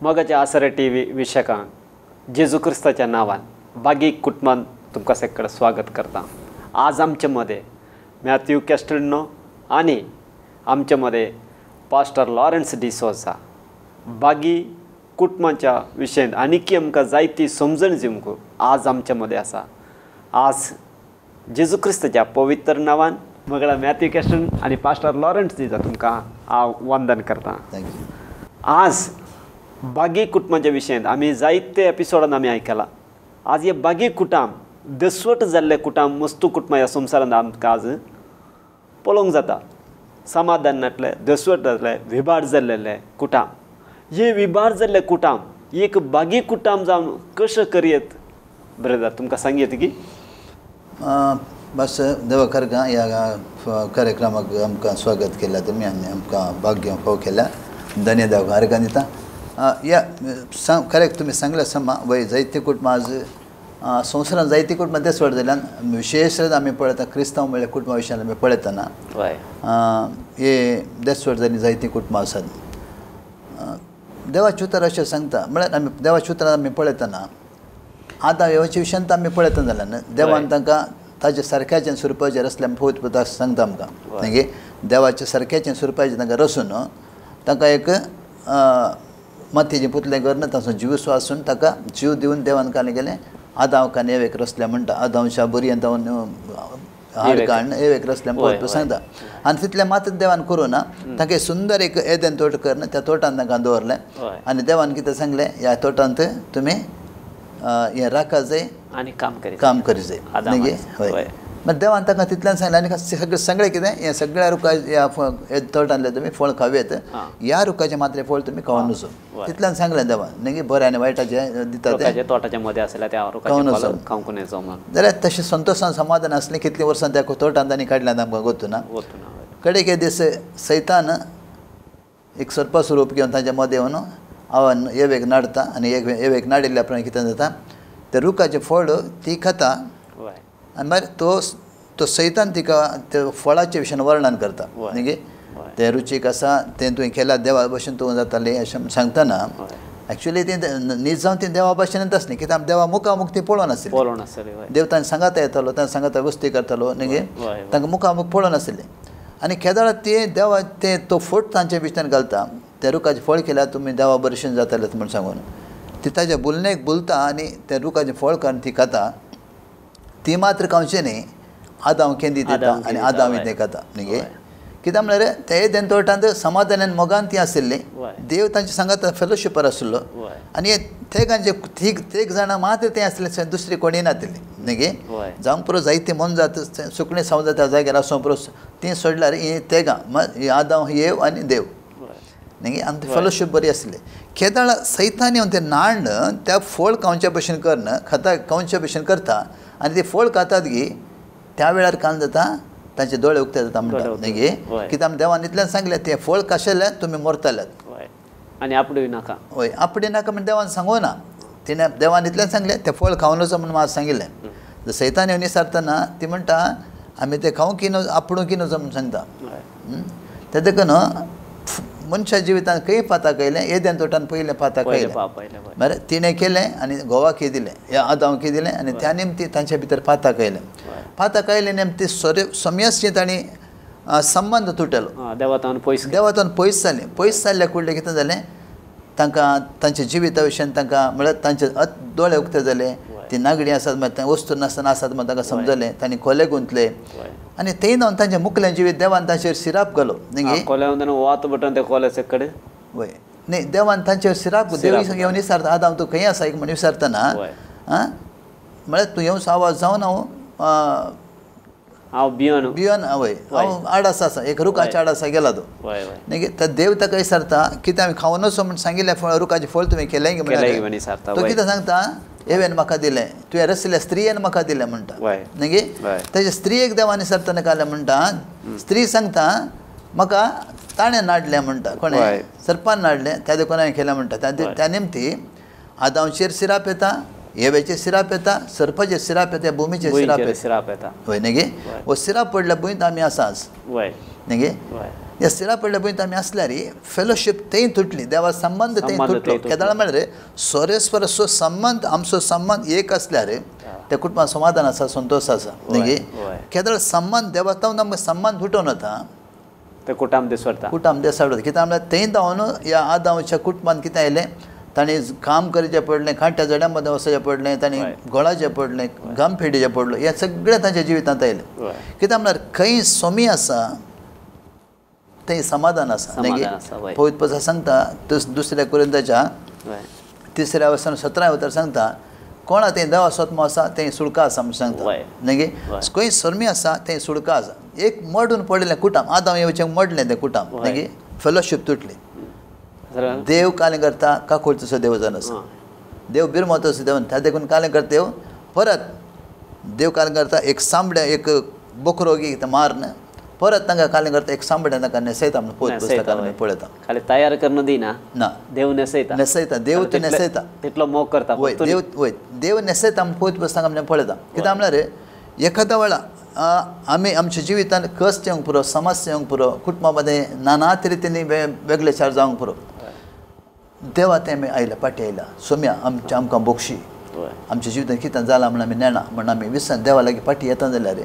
मगाच्या आसरे TV विशेषकांक जेजू क्रिस्ताच्या नावान बागीक कुटुंबान तुमकां सगळं स्वागत करता। आज आमचे मध्ये मॅथ्यू कॅस्टल्नो आणि आमचे मध्ये पास्टर लॉरेन्स डिसोजा बागी कुटुंबाच्या विशयेंत आनीक आमकां जायती समजण दिवंक आज आमच्या मध्ये आसा। आज जेजू क्रिस्ताच्या पवित्र नावान मगळा मॅथ्यू कॅस्टल आणि पास्टर लॉरेन्स डिसोजा तुमकां हांव वंदन करता। आज बागी कुटुंबाच्या विशयेंत आमी जायते एपिसोडान आमी आयकला। आज हे बागी कुटुंब दसवट जाल्ले कुटुंब मस्तू कुटुंब ह्या संवसारांत आमकां आज पळोवंक जाता। समाधान नाटले दसवट जाल्ले विभाड जाल्ले कुटुंब हे विभाड जाल्ले कुटुंब एक बागी कुटुंब जावन कशें करयत ब्रदर तुमकां सांगयत की बस देवा करगा ह्या कार्यक्रमाक आमकां स्वागत केला तुमी आनी आमकां भाग्य फाव केला धन्यवाद अर्घा दिता। या खरेंच तुमी सांगले समा वय जायते कुटुंब आज संवसारांत जायती कुटुंबां दसवट जाल्यान विशेष आमी पळयता क्रिस्तांव म्हणल्यार कुटुंबा विशयान आमी पळयतना हे दसवट जाल्लीं जायतीं कुटुंबां आसात। देवाचें उतर अशें सांगता म्हळ्यार आमी देवाचें उतरांत आमी पळयतना आतां ह्याच्या विशयांत आमी पळयतना जाल्यार देवान तांकां ताजे सारक्याचें स्वरुपाचेर असलें पवित्र सांगता आमकां म्हणजे देवाच्या सारक्याचें स्वरुपाचें तांकां रसून तांकां एक मातयेचें पुतलें करना ताचो जीव स्वासून ताका जीव दिवन देवान कालें गेलें आदांव का नेवेक रचल्या म्हणटा आदांवच्या बरयेन जावन हाड काडन नेवेक रचल्या पळोवप सांगता आनी तितलें मात देवान करूं ना ताका सुंदर एक येदेन तोट करना त्या तोटान तांकां दवरलें आनी देवान कितें सांगलें ह्या तोटांत तुमी हें राखा जाय आनी काम करी जाय न्ही हय मागीर देवान ताका तितल्यान सांगलें आनी सगळें कितें हें सगळ्या रुखा ह्या तोटांतले तुमी फळ खावेत ह्या रुखाचें मात्र फळ तुमी खावं नजो तितल्यान सांगलें देवान न्ही बरें आनी वायटाचें दिता तें तोटाच्या मध्ये आसल्या त्या रुखाचें खावंक नजो म्हणून जाल्यार तशें संतोशान समाधान आसलें कितलीं वर्सां त्या तोटांत आनी काडल्यान आमकां गोतूना कडेक एक दीस सैतान एक सर्प स्वरूप घेवन ताच्या मदें येवन आव्हान येवेक नाडता आनी येवेक नाडिल्ल्या प्रमाणे कितें जाता त्या रुखाचें फळ ती खाता आनी मागीर तो सैतान तिका त्या फळाच्या विशयान वर्णन करता न्ही तें रुचीक आसा तें तुवें केल्या देवा भशेन तूं जातालें अशें सांगतना एक्चुअली तें न्हीद जावन ती देवा भशेनच आसली कित्याक देवा मुखामुख ती पळोवन आसली देव तांकां सांगाता येतालो तांकां सांगाता वस्ती करतालो न्ही तांकां मुखामुख पळोवन आसलें आनी केदाळ ती देवा तें तो फोट तांच्या भितर घालता त्या रुखाचें फळ केल्यार तुमी देवा भशेन जातालें म्हूण सांगून ती ताच्या बुलनेक बुलता आनी त्या रुखाचें फळ काडून ती खाता ती मात्र खावचें न्ही आदांव केंदी दिता आनी आदांव तें खाता न्ही कित्याक म्हळ्यार ते तें तोटांत समाधानान मोगान ती आशिल्ली देव तांचे सांगात फेलोशिपार आशिल्लो आनी तेगांचे तेग जाणां मात्र तें आसलें दुसरी कोणी नासली न्ही जावंक पुरो जायती मन जाता सुकणें सावन जाता त्या जाग्यार आसूं पुरो ती सोडल्यार ही तेगां आदांव येव आनी देव न्ही आनी ती फेलोशीप बरी आसली केदाळ सैतान येवन तें नांड त्या फळ खावच्या भशेन करना खाता खावच्या भशेन करता आनी ती फळ खातात गी त्या वेळार कान जाता तांचे दोळे उक्ते जाता म्हणटा न्ही कित्याक देवान इतल्यान सांगलें तें फळ खाशेल्यात तुमी मरतल्यात आनी आपणूय नाका हय आपणूय नाका म्हण देवान सांगो ना तिणें देवान इतल्यान सांगलें तें फळ खावं नजो म्हणून म्हाका सांगिल्लें सैतान येवन विचारतना ती म्हणटा आमी तें खावं की नजो आपणूय की नजो म्हूण सांगता तें देखून मनशा जिवितांत खंय पाताक येयलें येदेन तोटान पयलें पाताक येयलें म्हळ्यार तिणें केलें आनी घोवाक दिलें ह्या आदांवाक दिलें आनी त्या निमती तांच्या भितर पाताक येयलें पाताक आयलें नेमती समयशी तांणी संबंद तुटलो देवातान पयस जालें पयस जाल्ल्या कुडलें कितें जालें तांकां तांच्या जिविता विशयान तांकां म्हळ्यार तांचे दोळे उक्ते जाले ती नागडी आसात मागीर वस्तू नासतना आसात म्हण तांकां समजलें तांणी कोले गुंतले आनी तें जावन तांचें मुखलें जिवीत देवान तांचेर सिराप घालो न्ही कोल्या वात बटन ते कोल्याचे कडेन वय न्ही देवान तांचेर सिराप देव घेवन विचारता आदांव तूं खंय आसा एक म्हण विचारतना म्हळ्यार तूं येवन आवाज जावन हांव बियोन हय हांव आडास आसा एक रुखाच्या आडासा गेला तो न्ही तर देव ताका विचारता कितें हांवें खावं नसो म्हण सांगिल्लें रुखाचें फळ तुवें केलें तो कितें सांगता हेवेन म्हाका दिलें तुवें रचल्या स्त्रियेन म्हाका दिलें म्हणटा न्ही तेजे स्त्रियेक देवान विचारतना कालें म्हणटा स्त्री सांगता म्हाका ताणें नाडलें म्हणटा कोणें सर्पान नाडलें त्या देखून हांवें केलें म्हणटा त्या निमती आदांवचेर सिराप येता येवेचेर सिराप येता सर्पाचेर सिराप येता भुमीचेर सिराप येता हय न्ही वो सिराप पडल्या भुंयत आमी आसाच न्ही ह्या स्थिरा पडल्या पयलीं आमी आसल्यार फेलोशीप तें तुटली देवा संबंध तें तुटलो केदाळ म्हळ्यार सोरेस्वर असो संबंध आमचो संबंध एक असल्यार त्या कुटुंबात समाधान आसा संतोष आसा न्ही केदाळ संबंध देवातावन आमकां संबंध तुटोन वता ते कुटाम दिसवता कुटाम देसावता कित्याक म्हळ्यार तें जावन ह्या आदामाच्या कुटुंबान कितें आयलें तांणी काम करचें पडलें खाट्या जड्यां मदें वचचें पडलें तांणी गोळाचें पडलें घाम फेडचें पडलो हें सगळें तांच्या जिवितांत आयलें कित्याक म्हळ्यार खंय सोमी आसा तें समाधान आसा न्ही पवित्र पुस्तक सांगता दुसऱ्या कुरिंथाच्या 3ऱ्या वर्सान 17 उतर सांगता कोणा तें देवा स्वत्म आसा तें सुडका आसा म्हूण सांगता न्ही खंय सोमी आसा तें सुडका आसा एक मोडून पडिल्लें कुटाम आदाम येवचें मोडलें तें कुटाम न्ही फेलोशीप तुटली देव कालें करता काकोळ तसो देव जावन आसा देव बिरमो तसो देव त्या देखून कालें करता देव परत देव कालें करता एक सामड्या एक बोकरो मारन परत तांकां कालें करता एक सामड्या तांकां नेसयता म्हणून पवित्र पुस्तकांत पळयता खाली तयार करून दिना ना देव नेसयता देव ते नेसयता तितलो मोग करता देव नेसयता म्हणून पवित्र पुस्तकांत पळयता कित्याक म्हळ्यार एखाद्या वेळा आमी आमच्या जिवितांत कश्ट येवंक पुरो समस्या येवंक पुरो कुटुंबा मदें नाना तरेतींनी वेगळेचार जावंक पुरो देवा तें आयला फाटी आयला सोम्या आमकां बोक्षी आमच्या जिवितांत कितें जालां म्हण आमी नेणा म्हण आमी विसर देवा लागीं फाटी येता जाल्यार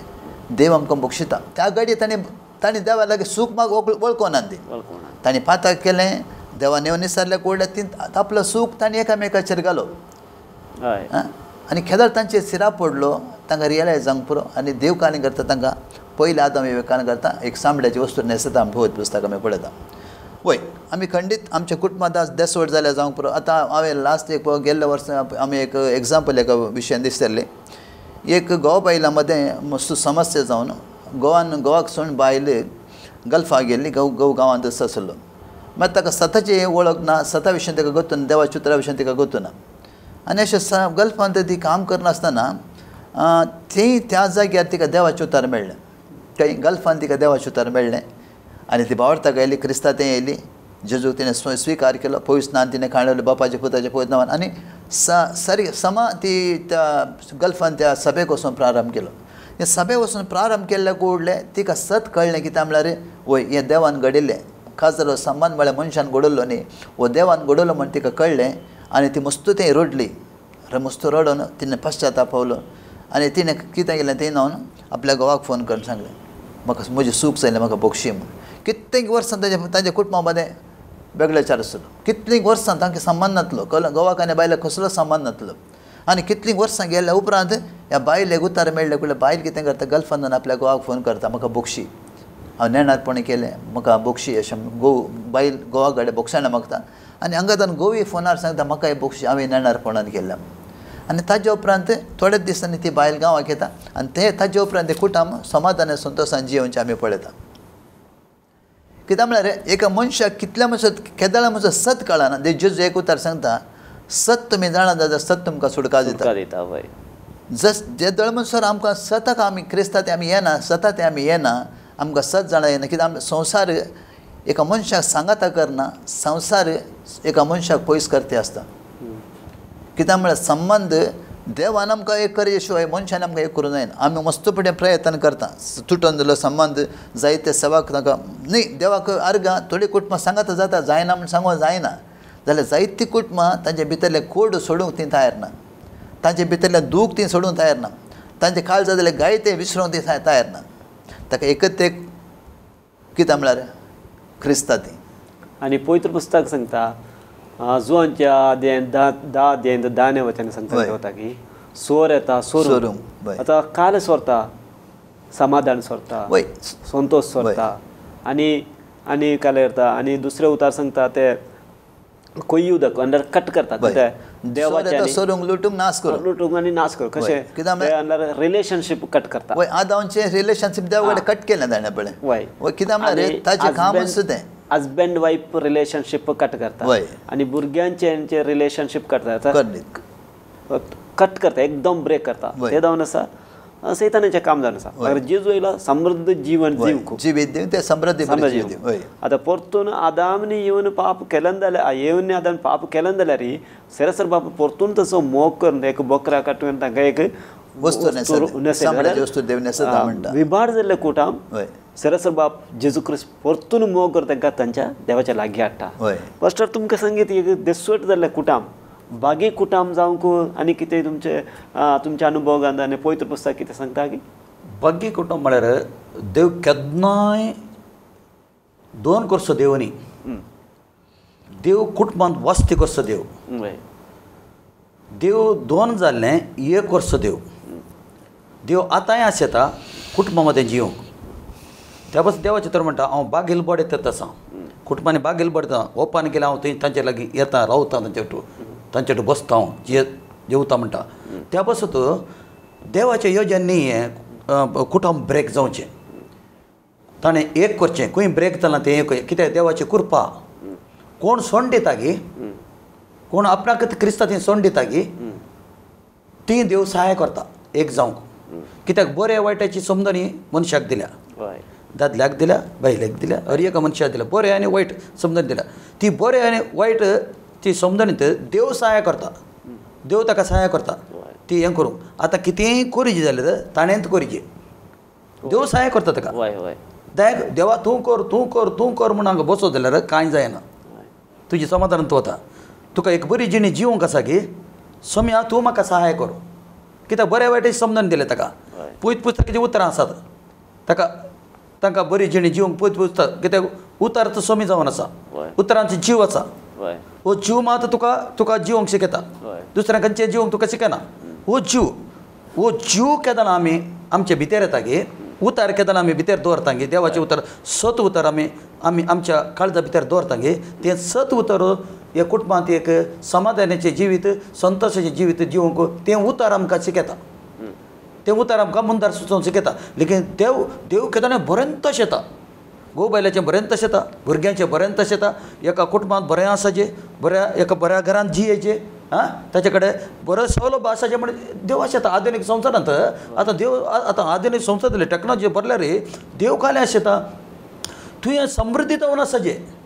देव आमकां बोक्षिता त्या घडये तांणी देवा लागीं सूख माग वळखोना ती तांणी पातक केलें देवा नेव निसारल्या कोडल्या ती आपलो सूख तांणी एकामेकाचेर घालो आनी केदाळ तांचेर सिरा पडलो तांकां रियलायज जावंक पुरो आनी देव कालें करता तांकां पयले आदाम येवे कालें करता एक सामड्याची वस्तू नेसता आमी पवित्र पुस्तक आमी पळयता वय आमी खंडीत आमच्या कुटुंबांत देसवट जाल्यार जावंक पुरो आतां हांवें लास्ट एक गेल्ल्या वर्सा आमी एक एग्जाम्पल एका विशयान दिसताले एक गोवा बायला मदें मस्त समस्या जावन गोवाक सोडून बायल गल्फाक गेल्ली गव गांवांत आसलो मागीर ताका स्वताची वळख ना स्वता विशयी ताका गोतू ना देवाच्या उतरा विशयी ताका गोतू ना आनी अशें गल्फांत ती काम करनासतना त्या जाग्यार तिका देवाचें उतार मेळ्ळें खंय गल्फांत तिका देवाचें उतार मेळ्ळें आनी ती भावार्थाक येयली क्रिस्तांत येयली जेजूक तिणें स्वीकार केलो पवित्र स्नान तिणें काडलें बापाच्या पुताच्या पवित्र नांवान आनी सारी समा ती त्या गल्फांत त्या सभेक वचून प्रारंभ केलो हे सभेक वचून प्रारंभ केल्ल्या कोडले तिका सत कळ्ळें कित्याक म्हळ्यार वय हें देवान घडिल्लें खास जालो संबंद म्हळ्यार मनशान घडोवलो न्ही वो देवान घडोवलो म्हण तिका कळ्ळें आनी ती मस्त तें रडली मस्त रडोन तिणें पश्चाताप पावलो आनी तिणें कितें केलें तें नावन आपल्या घोवाक फोन करून सांगलें म्हाका म्हजें सूख जालें म्हाका बोक्षी म्हूण कितलीं वर्सां ताच्या कुटुंबा मदें वेगळेचार आसलो कितलीं वर्सां तांकां संबंद नासलो घोवाक आनी बायलाक कसलो संबंद नासलो आनी कितलीं वर्सां गेल्या उपरांत ह्या बायलेक उतार मेळ्ळे म्हणल्यार बायल कितें करता गल्फांत आपल्या घोवाक फोन करता म्हाका बोक्षी हांव नेणारपणी केलें म्हाका बोक्षी अशें बायल घोवा कडेन बोक्षाणें मागता आनी हांगाच्यान घोवी फोनार सांगता म्हाका बोक्षी हांवें नेणारपणान केल्या आनी ताज्या उपरांत थोड्याच दिसांनी ती बायल गांवाक येता आनी ते ताज्या उपरांत ते कुटुंब समाधान संतोशान जियोवचें आमी पळयता कित्याक म्हळ्यार एका मनशाक कितल्या मनशां केदाळा मनशां सत कळना ते जेजू एक उतार सांगता सत तुमी जाणा जाल्यार सत तुमकां सुटका दिता जस जे दळमसर आमकां सताक आमी क्रिस्तांत आमी येना सता ते आमी येना आमकां सत जाणा येना कित्याक संवसार एका मनशाक सांगाता करना संवसार एका मनशाक पयस करते आसता कित्याक म्हळ्यार संबंध देवान आमकां एक करे शिवाय मनशान आमकां एक करूं जायना आमी मस्तपणे प्रयत्न करता तुटोन जालो संबंध जायते सेवाक ताका न्ही देवाक अर्गां थोडी कुटुंबां सांगात जाता जायना म्हूण सांगूंक जायना जाल्यार जायतीं कुटुंबां तांचे भितरले कोड सोडूंक ती तयार ना तांचे भितरलें दूख ती सोडूंक तयार ना तांचे काळ जालेले गायते विसरूंक ती तयार ना ताका एकच एक कित्याक म्हळ्यार क्रिस्तां ती आनी पवित्र पुस्तक सांगता जुवांच्या अध्यायान 10 अध्यायान 10 वचन सांगता की सोर येता सोरूंक आतां काल सोरता समाधान सोरता संतोष सोरता आनी काल येता आनी दुसरे उतार सांगता ते कोयू उदक अंडर कट करता देवाच्या सोरूंक लुटूंक आनी नाश करूंक कशें कित्याक रिलेशनशीप कट करता वय आदांचें रिलेशनशीप देवा कडेन कट केलें ताणें पळय वय कित्याक म्हळ्यार ताचें काम आसा तें हजबंड वायफ रिलेशनशीप कट करता आनी भुरग्यांचे रिलेशनशीप कट करता एकदम ब्रेक करता ते जावन आसा सैतानाचें काम जावन आसा जेजू येयला समृद्ध जीवन जिवीत ते समृद्धी आतां परतून आदामनी येवन पाप केलें जाल्यार येवन आदाम पाप केलें जाल्यार सरसर बाप परतून तसो मोग करून एक बकरा काटून तांकां एक वस्तू विभाड जाल्ले कुटाम सरसर बाप जेजू क्रिस्त परतून मोग कर तांकां तांच्या देवाच्या लागीं हाडटा. हय पास्टर तुमकां सांगीत एक देसवट जाल्ले कुटाम बागी कुटाम जावंक आनी कितें तुमचे अनुभव आनी पवित्र पुस्तक कितें सांगता की बागी कुटुंब म्हळ्यार देव केन्नाय दोन करचो देव न्ही. देव कुटुंबांत वस्ती करचो देव. देव दोन जाल्लें एक करचो देव. देव आतांय आसता कुटुंबा मदें जिवंक. त्या पासून देवाचे तर म्हणटा हांव बागेल बडयत आसां. कुटुंबांनी बागेल बडयता ओपान केल्यार हांव थंय तांचे लागीं येता रावता तांचे बसता हांव जेवता म्हणटा. त्या पासून देवाचें येवजन न्ही हें कुटुंब ब्रेक जावचें. ताणें एक करचें खंय ब्रेक जालां तें एक कित्याक देवाची कृपा. कोण सोंड दिता गी कोण आपणाक क्रिस्तांत सोंड दिता गी ती देव सहाय करता एक जावंक. कित्याक बऱ्या वायटाची समजणी मनशाक दिल्या. दादल्याक दिल्या बायलेक दिल्या हर एका मनशाक दिल्या बरें आनी वायट समजणी दिल्या. ती बरें आनी वायट ती समजणीत देव सहाय करता. देव ताका सहाय करता ती हें करूंक. आतां कितेंय करिजे जाल्यार ताणेंच करिजे. देव सहाय करता ताका. दायक देवा तूं कर तूं कर तूं कर म्हूण हांगा बसत जाल्यार कांय जायना. तुजें समाधान तूं वता. तुका एक बरी जिणी जिवंक आसा की सोम्या तूं म्हाका सहाय कर. कित्याक बऱ्या वायट समजून दिलें ताका. पयत पुस्तकाचीं उतरां आसात ताका तांकां बरी जिणी जिवंक पयत पुस्तक कित्याक उतर तो सोमी जावन आसा. उतरांचो जीव आसा. हो जीव मात तुका तुका जिवंक शिकयता. दुसऱ्या खंयचें जिवंक तुका शिकयना. हो जीव केदां आमी आमचे भितर येता गे उतार केदां आमी भितर दवरता गे देवाचें उतर सत उतर आमी आमच्या काळजा भितर दवरता गे तें सत उतर ह्या कुटुंबांत एक समाधानाचें जिवीत संतोशाचें जिवीत जिवंक तें उतर आमकां शिकयता. तें उतर आमकां मुंदार सुचोवंक शिकयता. लेकीन देव केदां बरें तशें येता. घोव बायलाचें बरें तशें येता. भुरग्यांचें बरें तशें येता. एका कुटुंबांत बरें आसाचें एका बऱ्या घरांत जियेचें ताचे कडेन बरो सौलभ आसाचें म्हण देव अशें येता. आधुनीक संवसारांत आतां आधुनीक संवसार जालें टॅक्नोलॉजी बरल्यार देव कालें अशें येता. तुवें समृद्धी जावन आसाचें.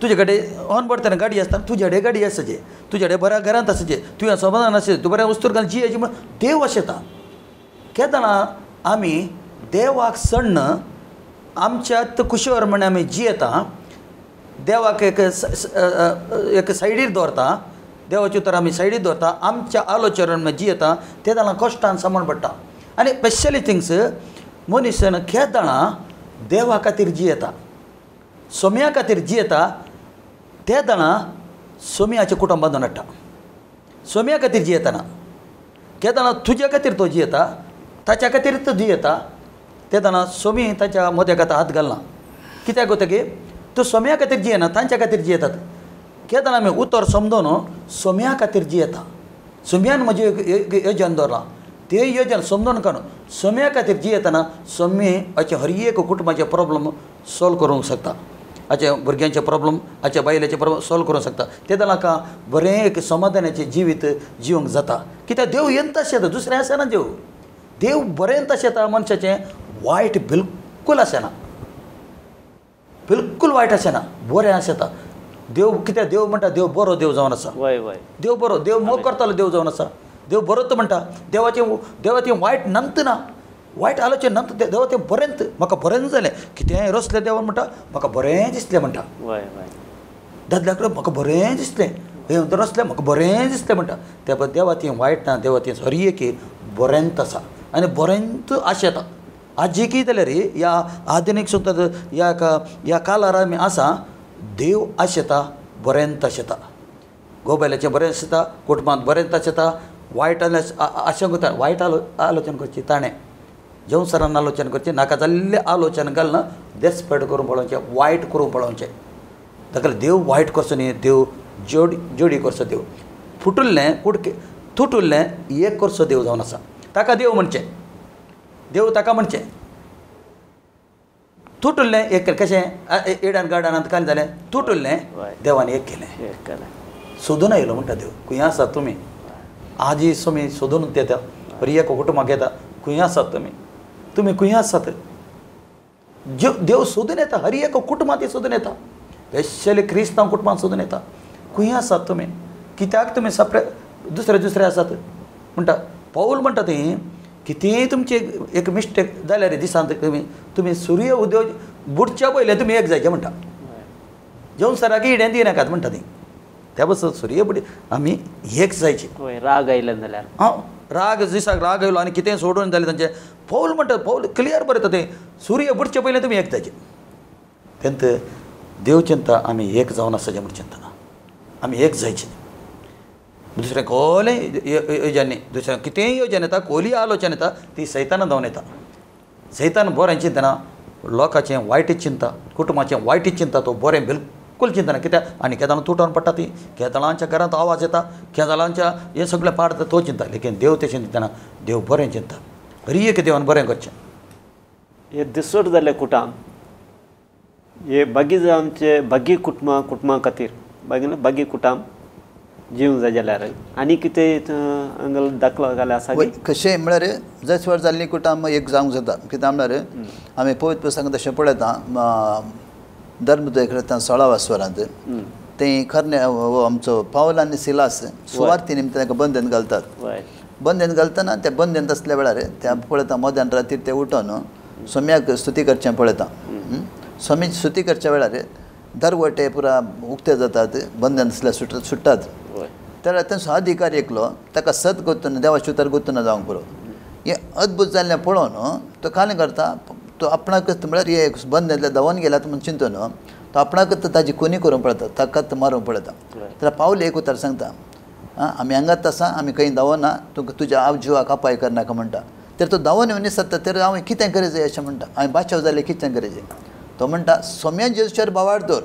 तुजे कडेन अनबडटना गाडी आसता तुजे कडेन गाडी आसाचें. तुजे कडेन बऱ्या घरांत आसाचें. तुवें समाधान आसाचें. तूं बऱ्या वस्तूर घालून जियेचें म्हण देव अशें येता. केदां आमी देवाक सण्ण आमच्यात कुशेवर म्हण आमी जियेता. देवाक एक सायडीर दवरता. देवाचें उतर आमी सायडीर दवरता. आमच्या आलोचनान जियेता ते जाणां कश्टान सांबाळ पडटा. आनी स्पेशली थिंग्स मनीस केदां देवा खातीर जियेता सोम्या खातीर जियेता. ते जाणां सोम्याच्या कुटुंबांत हाडटा. सोम्या खातीर जियेतना केदां तुज्या खातीर तो जियेता ताच्या खातीर तो जियेता. ते जाणां सोमी ताच्या मोद्याक आतां हात घालना. कित्याक वता की तूं सोम्या खातीर जियेना तांच्या खातीर जियेतात. केदां आमी उतर समजून सोम्या खातीर जियेता. सोम्यान म्हजें येवजन दवरलां तें येवजन समजून काडून सोम्या खातीर जियेतना सोमी हाचे हर एक कुटुंबाचे प्रॉब्लम सॉल्व करूंक शकता. हाचे भुरग्यांचे प्रॉब्लम हाच्या बायलेचे प्रॉब्लम सॉल्व करूंक शकता. ते जाणां बरें एक समाधानाचें जिवीत जिवंक जाता. कित्याक देव येवन तशें येता. दुसरें आसना देव बरें तशें येता. मनशाचें वायट बिलकूल आसना. बिलकूल वायट आसना. बरें आसता. देव कित्याक देव म्हणटा देव बरो देव जावन आसा. देव बरो देव मोग करतालो देव जावन आसा. देव बरोच म्हणटा. देवाचें वायट नंत ना. वायट आलोचन नंत देवा तें बरेंच म्हाका बरें जालें. कितेंय रचलें देवान म्हणटा म्हाका बरें दिसलें म्हणटा. दादल्याक म्हाका बरें दिसलें. हें रचलें म्हाका बरें दिसलें म्हणटा. त्या देवा तें वायट ना. देवा तें हर एक बरेंच आसा आनी बरेंच आशेता. आज जे कितें जाल्यार ह्या आधुनीक सुद्दां ह्या काळार आमी आसा देव आशेता बरें तशेता. घोव बायलाचें बरें आसता. कुटुंबांत बरें तशेता. वायट आशा करता वायट आलोचन करची. ताणें जेवसरान आलोचन करचें नाका जाल्लें आलोचन घालना. देस्पेड करून पळोवचें वायट करून पळोवचें. ताका देव वायट करचो न्ही. देव जोडी करचो. देव फुटुल्लें कुडके तुटुल्लें एक करचो देव जावन आसा. ताका देव म्हणचें. देव ताका म्हणचें. तुटुल्लें एक कशें एडान गार्डनांत कांय जालें तुटुल्लें देवान एक केलें. सोदून आयलो म्हणटा देव. खंय आसात तुमी. आजी सोमी सोदून येता. हर एक कुटुंबाक येता. खंय आसात तुमी खंय आसात. देव सोदून येता. हर एक कुटुंबांत सोदून येता. स्पेशली क्रिस्तांव कुटुंबांत सोदून येता. खंय आसात तुमी. कित्याक तुमी सपरेट दुसरे आसात म्हणटा. पौल म्हणटा थंय कितींय तुमचे एक मिस्टेक जाल्यार दिसांत तुमी सूर्य उदय बुडच्या पयले तुमी एक जायचे म्हणटा जेवन सराकी हिड्यान दिनाकात म्हणटा ती त्या बसत सूर्य बुडी आमी एक जायचे होय राग आयल्यान जाल्यार हां राग दिसाक राग येयलो आनी कितें सोडून जालें तांचें पौल म्हणटा पौल क्लियर बरयता तें सूर्य बुडचे पयले तुमी एक जायचे तेंत देव चिंता आमी एक जावन आसाचे म्हूण चिंतना आमी एक जायचे दुसरें खोले येवजनी दुसरें कितेंय येवजन येता खोली आलोचन येता ती सैतानान जावन येता सैतान बरें चिंतना लोकांचें वायटच चिंता कुटुंबाचें वायटच चिंता तो बरें बिलकुल चिंतना कित्याक आनी केदां तुटोन पडटा ती केदाळांच्या घरांत आवाज येता केदाळांच्या हे सगळें पाडटा तो चिंता लेकीन देव तशें चिंतना देव बरें चिंता हरी एक देवान बरें करचें हे दिसोट जाले कुटाम हे बागी आमचे बागी कुटुंबा खातीर बागी कुटाम जीव जाय जाल्यार आनी कितें हांगा दाखलो जाल्यार आसा कशें म्हळ्यार जस वर जाल्ली कुटाम एक जावंक जाता कित्याक म्हळ्यार आमी पवित्र पुस्तकांत तशें पळयता धर्मदूतां 16व्या स्वरांत तें खरें आमचो पावल आनी सिलास सुवार्थी निमतान ताका बंदन घालतात बंदन घालतना त्या बंदन आसल्या वेळार त्या पळयता मध्यान रातीर ते उठोन सोम्याक स्तुती करचें पळयता स्वामी स्तुती करच्या वेळार दरवटे पुरा उक्ते जातात बंधन असल्या सुट्टात तर तांचो अधिकारी एकलो ताका सत गुंतून देवाचे उतर गुंतून जावंक पुरो हें अद्भुत जाल्लें पळोवन तो काल करता तो आपणाक म्हळ्यार हे बंधन धांवन गेला म्हूण चिंतून तो आपणाक ताजी कोणी करूंक पळयता ताकाच मारूंक पळयता तर पावल एक उतर सांगता आमी हांगाच आसा आमी खंय धांवना तुका तुज्या जिवाक अपाय करनाका म्हणटा तर तो धांवन येवन सत्ता तर हांव कितें करचें अशें म्हणटा हांवें बाचाव जालें कितें करचें तो म्हणटा सोम्या जेजूचेर बावाड दवर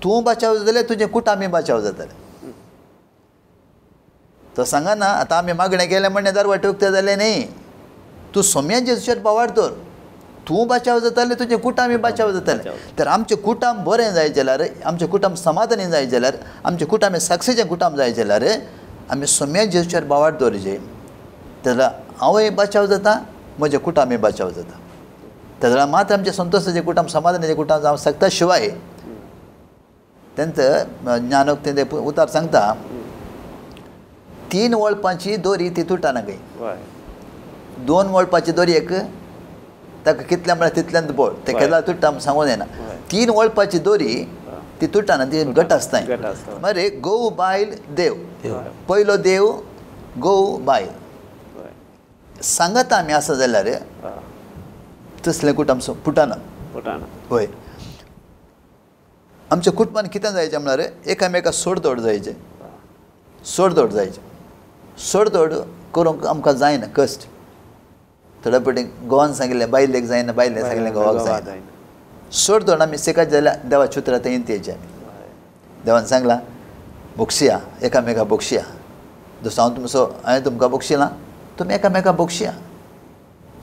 तूं बाचाव जाल्यार तुजें कुटामी बाचाव जातालें तो सांगना आतां आमी मागणें केलें म्हणलें दरवाटे उक्ते जालें न्ही तूं सोम्या जेजूचेर बावाड दवर तूं बाचाव जातालें तुजें कुटामी बाचाव जातालें तर आमचें कुटाम बरें जाय जाल्यार आमचें कुटाम समाधानी जाय जाल्यार आमचें कुटामी सक्सेचें कुटाम जाय जाल्यार आमी सोम्या जेजूचेर बावाड दवरचें तेन्ना हांवूय बाचाव जाता म्हजें कुटामी बाचाव जाता तेन्ना मात्र आमचें संतोशाचें कुटाम समाधानाचें कुटाम जावंक शकता शिवाय तेंच ज्ञानोक तें उतार सांगता 3 वळपांची दोरी ती तुटाना खंय 2 वळपाची दोरी एक ताका कितल्या म्हळ्यार तितल्यान बोळ ते केन्ना तुट्टा सांगून येना 3 वळपाची दोरी ती तुटाना ती घट आसता मरे गोव बायल देव पयलो देव गोव बायल सांगता आमी आसा जाल्यार तसलें कुटुंब फुटाना होय आमच्या कुटुंबान कितें जायचें म्हळ्यार एकामेका सोडतोड जायचें सोडतोड करूंक आमकां जायना कश्ट थोडे फावटी गोवान सांगिल्लें बायलेक जायना बायलेक सांगिल्लें गोवाक जायना सोडतोड आमी शिकत जाल्यार देवाच्या उतरां थंय येवचें आमी देवान सांगलां बोक्षिया एकामेका बोक्षिया जसो हांवें तुमकां बोक्षिलां तुमी एकामेका बोक्षिया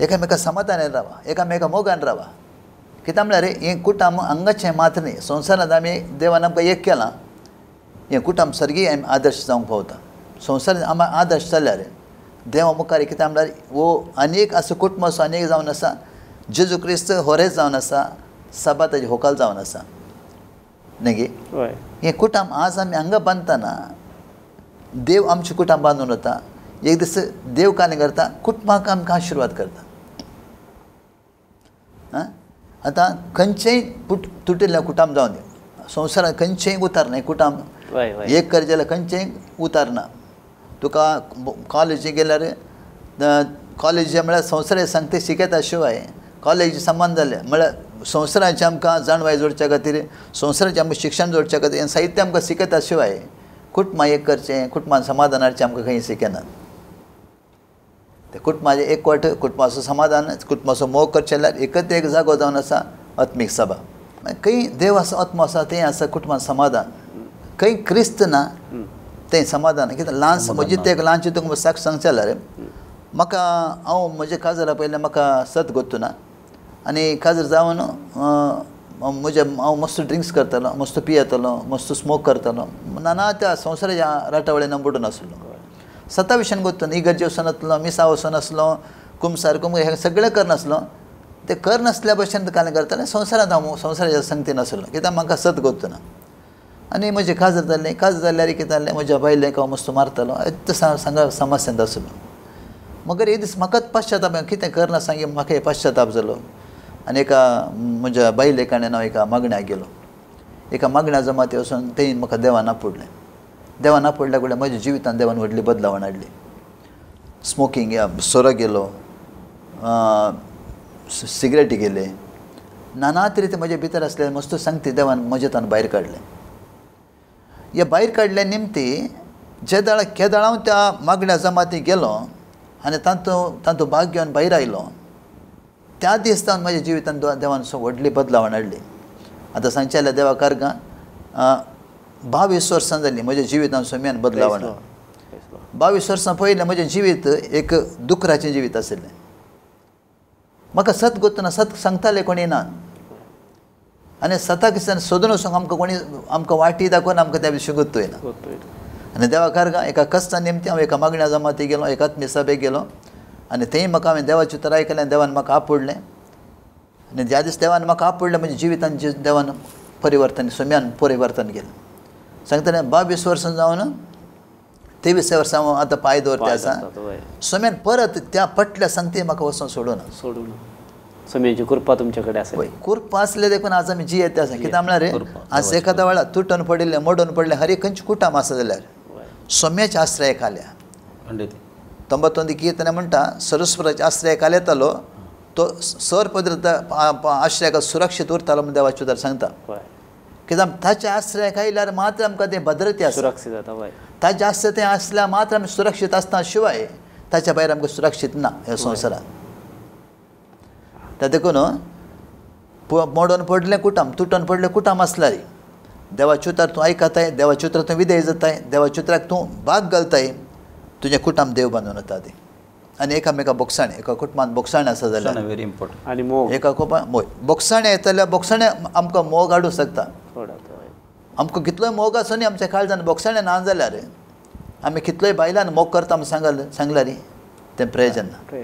एकामेका समाधानान रावा एकामेका मोगान रावा कित्याक म्हळ्यार हें कुटुंब हांगाचें मात्र न्ही संवसारांत आमी देवान आमकां एक केलां हें कुटुंब सर्गी आमी आदर्श जावंक पावता संवसारांत आमकां आदर्श जाल्यार देवा मुखार कित्याक म्हळ्यार वो आनीक असो कुटुंब असो अनेक जावन आसा जेजू क्रिस्त होरेच जावन आसा सबाताचे होकाल जावन आसा न्ही गे हें कुटुंब आज आमी हांगा बांदतना देव आमचें कुटुंब बांदून वता एक दीस देव कांय करता कुटुंबाक आमकां आशिर्वाद करता आतां खंयचेंय तुटिल्लें कुटुंब जावन दी संवसारांत खंयचेंय उतारना हें कुटुंब एक कर जाल्यार खंयचेंय उतारना तुका कॉलेजीक गेल्यार कॉलेज म्हळ्यार संवसाराचे सांगता शिकयता शिवाय कॉलेज समान जालें म्हळ्यार संवसाराचें आमकां जाणवाय जोडच्या खातीर संवसाराचें आमकां शिक्षण जोडच्या खातीर हें साहित्य आमकां शिकयता शिवाय कुटुंबा एक करचें कुटुंबान समाधानाचें आमकां खंय शिकयनात ते कुटुंबाचें एकवट कुटुंबाचो समाधान कुटुंबाचो मोग करचें जाल्यार एकच एक जागो जावन आसा आत्मीक सभा खंय देव आसा आत्मो आसा तें आसा कुटुंबान समाधान खंय क्रिस्त ना तें समाधान कित्याक ल्हान म्हजी ते एक ल्हानशी तुका साक्ष सांगचें जाल्यार म्हाका हांव म्हज्या काजरा पयलें म्हाका सत गोत्तूना आनी काजर जावन हांव मस्त ड्रिंक्स करतालो मस्त पियेतालो मस्त स्मोक करतालो नाना त्या संवसाराच्या राटावळेन बुडून आसलो 27 गोत्तून इगर्जे वचून आसलो मिसा वचून आसलो कुमसार हें सगळें करनासलो ते करनासल्या भशेन कांय करतालें संवसारांत हांव संवसाराच्या संगती नासलो कित्याक म्हाका सत गोत्तूना आनी म्हजें काजर जाल्लें काजर जाल्यार कितें जाल्लें म्हज्या बायलेक हांव मस्त मारतालो सांगा समस्यांत आसलो मगर हे दीस म्हाकाच पश्चाताप कितें करना सांगी म्हाका हे पश्चाताप जालो आनी एका म्हज्या बायल एकाणें हांव एका मागण्याक गेलो एका मागण्या जमाती वचून तेणी म्हाका देवान आपडलें देवान आपडल्या कडल्यान म्हज्या जिवितान देवान व्हडली बदलावण हाडली स्मोकींग या सोरो गेलो सिगरेटी गेले नाना तरेचे म्हजे भितर आसले मस्त सांगती देवान म्हजेतान भायर काडलें हे भायर काडले निमती जे दाळ केदाळ हांव त्या मागण्या जमातीक गेलो आनी तांचो भाग घेवन भायर आयलो त्या दीस तावन म्हज्या जिवितान देवान व्हडली बदलावण हाडली आतां सांगचे जाल्यार देवा कारगां 22 वर्सां जालीं म्हज्या जिवितान सोम्यान बदलावण 22 वर्सां पयलें म्हजें जिवीत एक दुकराचें जिवीत आशिल्लें म्हाका सत गोतना सत सांगताले कोणी ना आनी सताक सोदून वचूंक आमकां कोणी आमकां वाटी दाखोवन आमकां त्या विशीं गुर्तुयना आनी देवा कारगां एका कस्ता निमती हांव एका मागण्या जमातीक गेलो एका आत्मीय सभेक गेलो आनी थंय म्हाका हांवें देवाचें उतर आयकलें देवान म्हाका आपडलें आनी ज्या दीस देवान म्हाका आपडलें म्हज्या जिवितान देवान परिवर्तन सोम्यान परिवर्तन केलें सांगतालें 22 वर्सां जावन 23 वर्सां हांव आतां पांय दवरता आसा सोम्यान परत त्या पटल्या सांगते म्हाका वचून सोडून सोम्याची कृपा तुमचे कडेन आसा कृपा आसले देखून आज आमी जियेते आसा कित्याक म्हळ्यार आज एखाद्या वेळार तुटून पडिल्लें मोडून पडलें हर एक खंयची कुटाम आसा जाल्यार सोम्याच्या आश्रयाक आल्या तंबतोंदी कीर्तने म्हणटा सरस्वताच्या आश्रयाक आलेतालो तो सर पदर आश्रयाक सुरक्षीत उरतालो म्हण देवाचे उतर सांगता कित्याक ताच्या आश्रयाक आयल्यार मात्र आमकां तें भद्रते आसा सुरक्षीत जाता ताच्या आश्रय तें आसल्यार मात्र आमी सुरक्षीत आसता शिवाय ताच्या भायर आमकां सुरक्षीत ना ह्या संवसारांत त्या देखून मोडून पडलें कुटाम तुटून पडलें कुटाम आसल्यार देवाचे उतर तूं आयकताय देवाचे उतर तूं विधेय जाताय देवाचे उतराक तूं भाग घालताय तुजें कुटाम देव बांदून येता ती आनी एकामेका बोगसाणें एका कुटुंबांत बोगसाणें आसा जाल्यार व्हेरी इम्पॉर्टंट आनी मोग एका कुटुंबांत बोगसाणें येता जाल्यार बोगसाणें आमकां मोग हाडूंक शकता आमकां कितलोय मोग आसूनी आमच्या काळजान बोगसाणें ना जाल्यार आमी कितलोय बायलान मोग करता म्हूण सांगल्यार तें प्रयोजन ना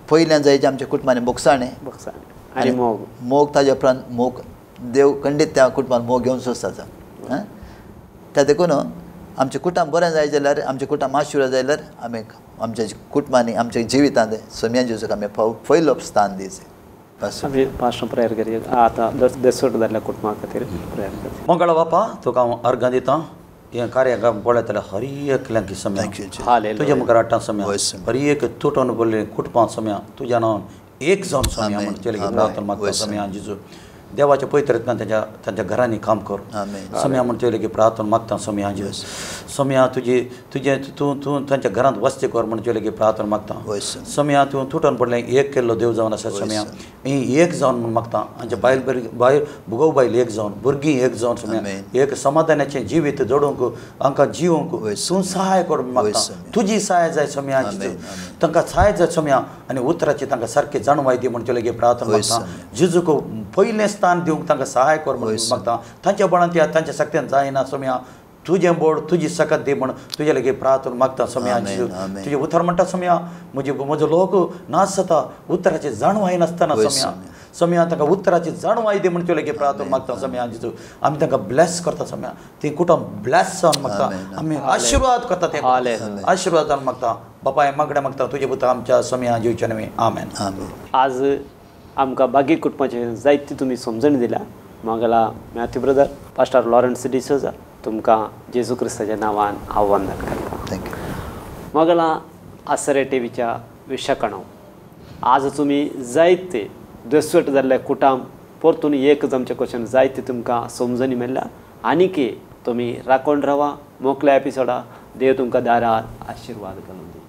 पयल्यान जायचें आमच्या कुटुंबांनी बोगसाणें आनी मोग मोग ताज्या उपरांत मोग देव खंडीत त्या कुटुंबांत मोग घेवन सोंसता त्या देखून आमचें कुटुंब बरें जाय जाल्यार आमचें कुटुंब आशिर्वाद जाल्यार आमी आमच्या कुटुंबांनी आमच्या जिवितांत सोम्या जेजूक आमी पयलो स्थान दिवचें आमी पास्ट प्रेयर करया आतां देसोट जाल्ल्या कुटुंबा खातीर प्रेयर करया मंगळ बापा तुका हांव अर्गां दितां हें कार्याक पळयताल्या हर एकल्यांक समय तुज्या मुखार हाडटा समय हर एक तुटून पडलें कुटुंबां समय तुज्या नांवान एक जावन समय म्हणचे प्रार्थना मागता समय जेजू देवाच्या पवित्रतान तांच्या घरांनी काम कर सम्या म्हणचे की प्रार्थना मागता सम्या जेजू सम्या तूं तांच्या घरांत वस्ती कर म्हणचे की प्रार्थना मागता सम्या तूं तुटून पडलें एक केल्लो देव जावन आसा सम्या एक जावन म्हूण मागता आमच्या बायल भुगो बायल एक जावन भुरगीं एक जावन सम्या एक समाधानाचें जिवीत जोडूंक आमकां जिवंक तूं सहाय कर मागता तुजी सहाय जाय सम्या जेजू तांकां सहाय जाय सम्या आनी उतराची तांकां सारकें जाणवाय दी म्हणचे की प्रार्थना मागता जेजूक पयलें स्थान दिवंक तांकां सहाय कर म्हणून मागता तांच्या बळांत तांच्या शक्तीन जायना सम्या तुजें बोड तुजी सकत दी म्हण तुजे लेगीत प्रार्थना मागता सम्या तुजें उतर म्हणटा सम्या म्हजो लोक नाश जाता उतराची जाणवाय नासतना सम्या तांकां उतराची जाणवाय दी म्हण तुजे लेगीत प्रार्थना मागता सम्या जेजू आमी तांकां ब्लेस करता सम्या ती कुटुंब ब्लेस जावन मागता आमी आशिर्वाद करता ते आशिर्वादान मागता बापाय मागणें मागता तुजे पुत्र आमच्या सम्या जिवचे नवे आमेन आज आमकां बागी कुटुंबाचे जायती तुमी समजण दिल्या म्हागेला Matthew brother pastor Lawrence D'Souza तुमकां जेजू क्रिस्ताच्या नांवान हांव वंदन करता थँक्यू म्हागेला आसरे टीव्हीच्या विशकणां आज तुमी जायते दसवट जाल्ले कुटाम परतून एक जमचे क्वेश्चन जायते तुमकां समजणी मेळ्ळ्या आनीक तुमी राखून रावा मोकल्या एपिसोडा देव तुमकां दारात आशिर्वाद घालून दी.